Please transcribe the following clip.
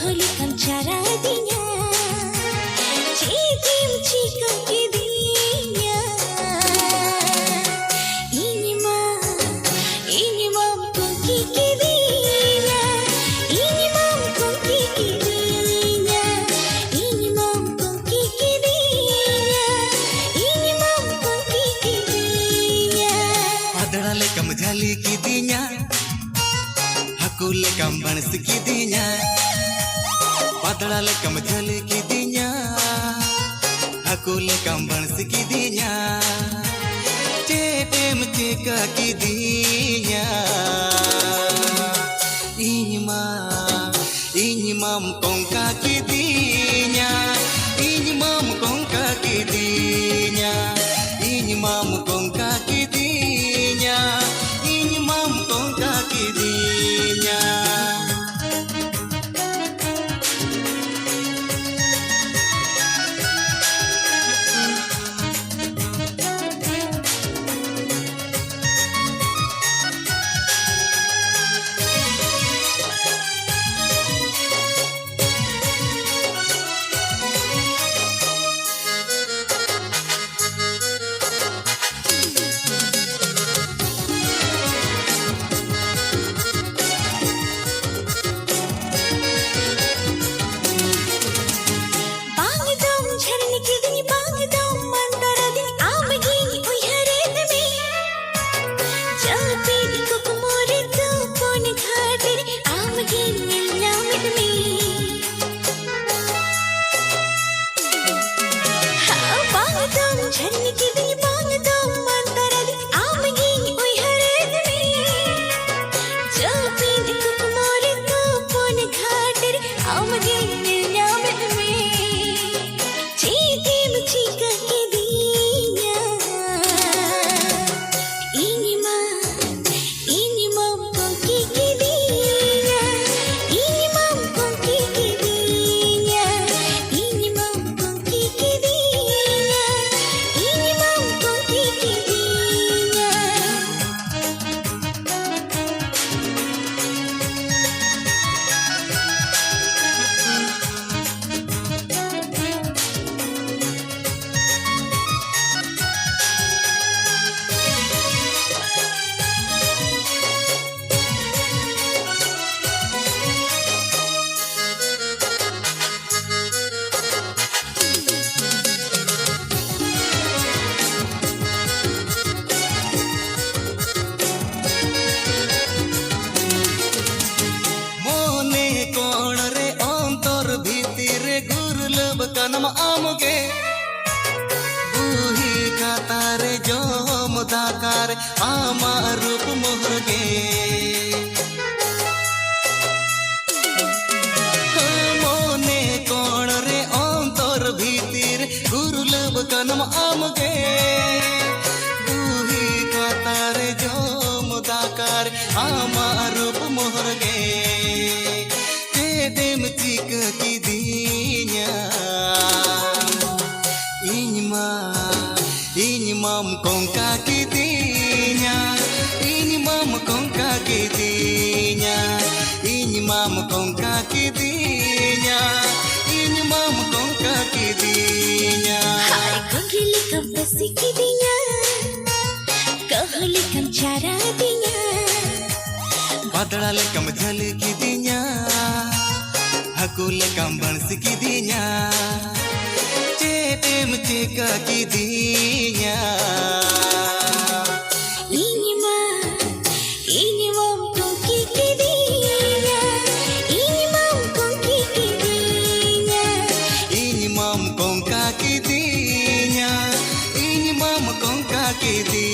Kahlikan caranya, citim cikak dinya. Ini mam kongki dinya. Ini mam kongki dinya. Ini mam kongki dinya. Ini mam kongki dinya. Padahal lekam jali kidinya, aku lekam banas kidinya. Padahal lekam jali kidinya, aku lekam banas kidinya. Cetem ceka kidinya. Ini mam kongka kidinya. Ini mam kongka kidinya. Ini mam kongka kidinya. Ini mam kongka kidinya. Bangdom झरने की दिन bangdom मंतरा दिन आमगीनी उयहरे दमे जल पीद कुकुमोरे तो पोन घाटे आमगीनी लामिद में bangdom झरने की दिन bangdom मंतरा दिन आमगीनी उयहरे दमे जल पीद कुकुमोरे तो पोन घाटे आमगीनी लामिद में citim cikak dinya. Ini mam kongki dinya. Ini mam kongki dinya. Ini mam kongki dinya. Ini mam kongki dinya. मोने कोण रे अंतर भीतिर गुरलब कनम आमगे बुही कातारे जोम दाकार आमा रूप मोहरगे मोने कोण रे अंतर भीतिर गुरलब कनम आमगे बुही कातारे जोम दाकार आमा रूप मोहरगे cetem cika kidinya. Ini mam kongka kidinya. Ini mam kongka kidinya. Ini mam kongka kidinya. Ini mam kongka kidinya. Hai kahlikan basi dinya. Kahlikan cara dinya. Padahal lekam jali kidinya, aku lekam banas kidinya. Cetem ceka kidinya. Ini mam kongki dinya. Ini mam kongki dinya. Ini mam kongka kidinya. Ini mam kongka kidinya.